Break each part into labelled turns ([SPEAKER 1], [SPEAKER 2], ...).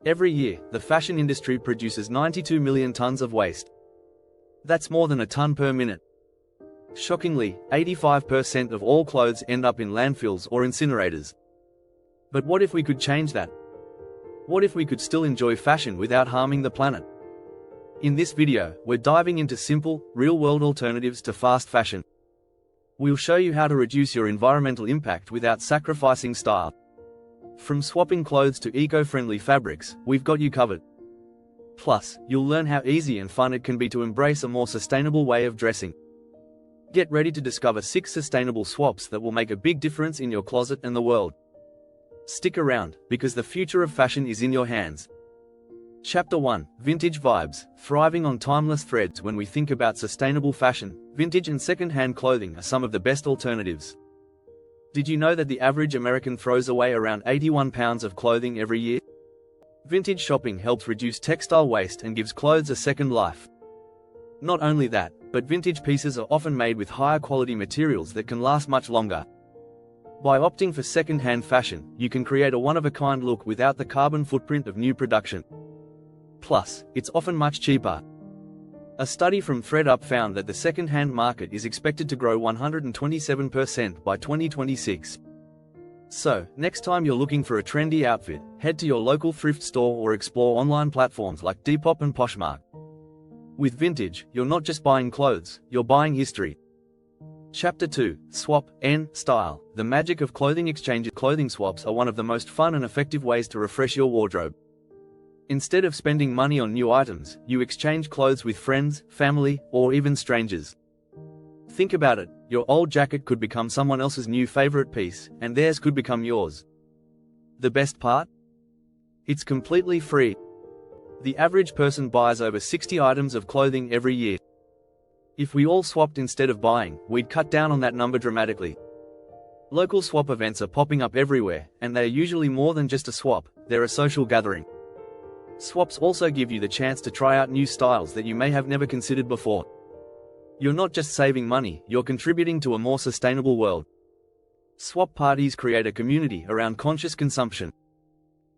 [SPEAKER 1] Every year, the fashion industry produces 92 million tons of waste. That's more than a ton per minute. Shockingly, 85% of all clothes end up in landfills or incinerators. But what if we could change that? What if we could still enjoy fashion without harming the planet? In this video, we're diving into simple, real-world alternatives to fast fashion. We'll show you how to reduce your environmental impact without sacrificing style. From swapping clothes to eco-friendly fabrics, we've got you covered. Plus, you'll learn how easy and fun it can be to embrace a more sustainable way of dressing. Get ready to discover 6 sustainable swaps that will make a big difference in your closet and the world. Stick around, because the future of fashion is in your hands. Chapter 1: Vintage Vibes. Thriving on timeless threads. When we think about sustainable fashion, vintage and second-hand clothing are some of the best alternatives. Did you know that the average American throws away around 81 pounds of clothing every year? Vintage shopping helps reduce textile waste and gives clothes a second life. Not only that, but vintage pieces are often made with higher quality materials that can last much longer. By opting for second-hand fashion, you can create a one-of-a-kind look without the carbon footprint of new production. Plus, it's often much cheaper. A study from ThredUp found that the second-hand market is expected to grow 127% by 2026. So, next time you're looking for a trendy outfit, head to your local thrift store or explore online platforms like Depop and Poshmark. With vintage, you're not just buying clothes, you're buying history. Chapter 2: Swap N Style. The magic of clothing exchanges. Clothing swaps are one of the most fun and effective ways to refresh your wardrobe. Instead of spending money on new items, you exchange clothes with friends, family, or even strangers. Think about it, your old jacket could become someone else's new favorite piece, and theirs could become yours. The best part? It's completely free. The average person buys over 60 items of clothing every year. If we all swapped instead of buying, we'd cut down on that number dramatically. Local swap events are popping up everywhere, and they are usually more than just a swap, they're a social gathering. Swaps also give you the chance to try out new styles that you may have never considered before. You're not just saving money, you're contributing to a more sustainable world. Swap parties create a community around conscious consumption.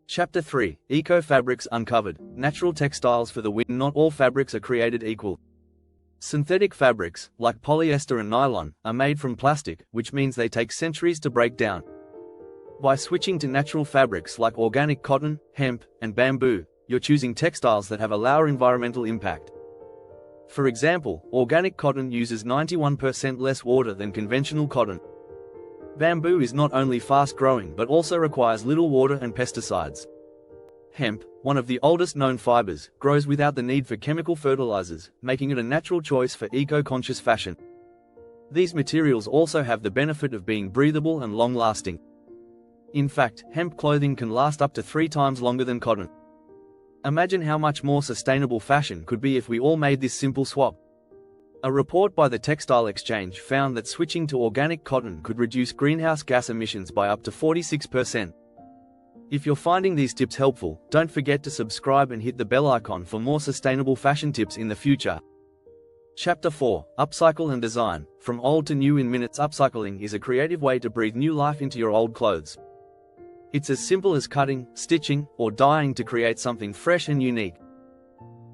[SPEAKER 1] Chapter 3: Eco Fabrics Uncovered. Natural textiles for the win. Not all fabrics are created equal. Synthetic fabrics, like polyester and nylon, are made from plastic, which means they take centuries to break down. By switching to natural fabrics like organic cotton, hemp, and bamboo, you're choosing textiles that have a lower environmental impact. For example, organic cotton uses 91% less water than conventional cotton. Bamboo is not only fast-growing but also requires little water and pesticides. Hemp, one of the oldest known fibers, grows without the need for chemical fertilizers, making it a natural choice for eco-conscious fashion. These materials also have the benefit of being breathable and long-lasting. In fact, hemp clothing can last up to 3 times longer than cotton. Imagine how much more sustainable fashion could be if we all made this simple swap. A report by the Textile Exchange found that switching to organic cotton could reduce greenhouse gas emissions by up to 46%. If you're finding these tips helpful, don't forget to subscribe and hit the bell icon for more sustainable fashion tips in the future. Chapter 4: Upcycle and Design. From old to new in minutes. Upcycling is a creative way to breathe new life into your old clothes. It's as simple as cutting, stitching, or dyeing to create something fresh and unique.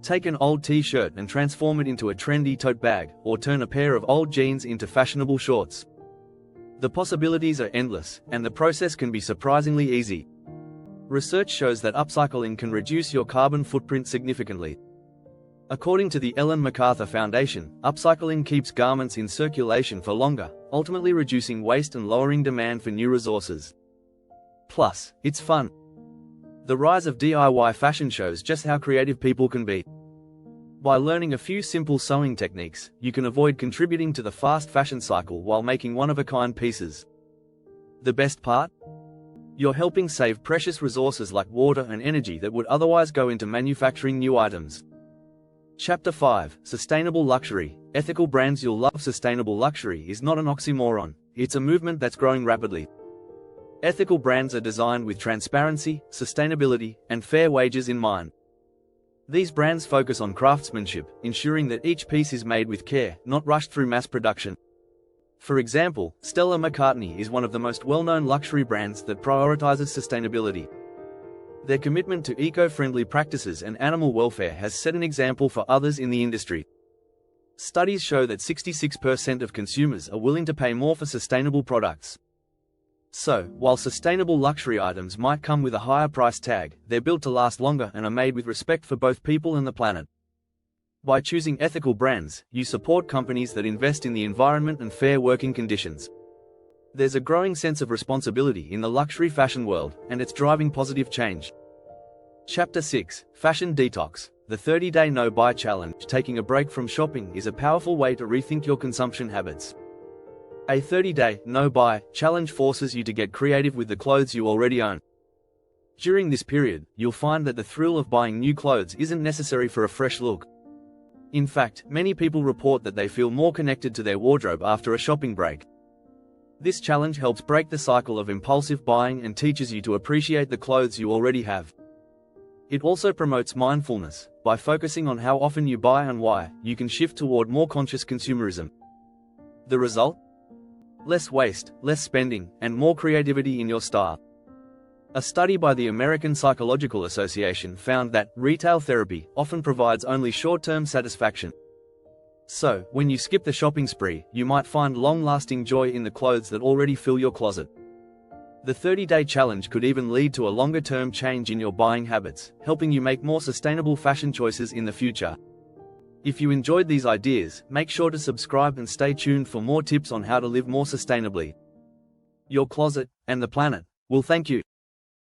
[SPEAKER 1] Take an old t-shirt and transform it into a trendy tote bag, or turn a pair of old jeans into fashionable shorts. The possibilities are endless, and the process can be surprisingly easy. Research shows that upcycling can reduce your carbon footprint significantly. According to the Ellen MacArthur Foundation, upcycling keeps garments in circulation for longer, ultimately reducing waste and lowering demand for new resources. Plus, it's fun. The rise of DIY fashion shows just how creative people can be. By learning a few simple sewing techniques, you can avoid contributing to the fast fashion cycle while making one-of-a-kind pieces. The best part? You're helping save precious resources like water and energy that would otherwise go into manufacturing new items. Chapter 5: Sustainable Luxury. Ethical brands. You'll love. Sustainable luxury is not an oxymoron, it's a movement that's growing rapidly. Ethical brands are designed with transparency, sustainability, and fair wages in mind. These brands focus on craftsmanship, ensuring that each piece is made with care, not rushed through mass production. For example, Stella McCartney is one of the most well-known luxury brands that prioritizes sustainability. Their commitment to eco-friendly practices and animal welfare has set an example for others in the industry. Studies show that 66% of consumers are willing to pay more for sustainable products. So, while sustainable luxury items might come with a higher price tag, they're built to last longer and are made with respect for both people and the planet. By choosing ethical brands, you support companies that invest in the environment and fair working conditions. There's a growing sense of responsibility in the luxury fashion world, and it's driving positive change. Chapter 6: Fashion Detox. The 30-day no-buy challenge. Taking a break from shopping is a powerful way to rethink your consumption habits. A 30-day no-buy challenge forces you to get creative with the clothes you already own. During this period, you'll find that the thrill of buying new clothes isn't necessary for a fresh look. In fact, many people report that they feel more connected to their wardrobe after a shopping break. This challenge helps break the cycle of impulsive buying and teaches you to appreciate the clothes you already have. It also promotes mindfulness. By focusing on how often you buy and why, you can shift toward more conscious consumerism. The result? Less waste, less spending, and more creativity in your style. A study by the American Psychological Association found that retail therapy often provides only short-term satisfaction. So, when you skip the shopping spree, you might find long-lasting joy in the clothes that already fill your closet. The 30-day challenge could even lead to a longer-term change in your buying habits, helping you make more sustainable fashion choices in the future. If you enjoyed these ideas, make sure to subscribe and stay tuned for more tips on how to live more sustainably. Your closet, and the planet, will thank you.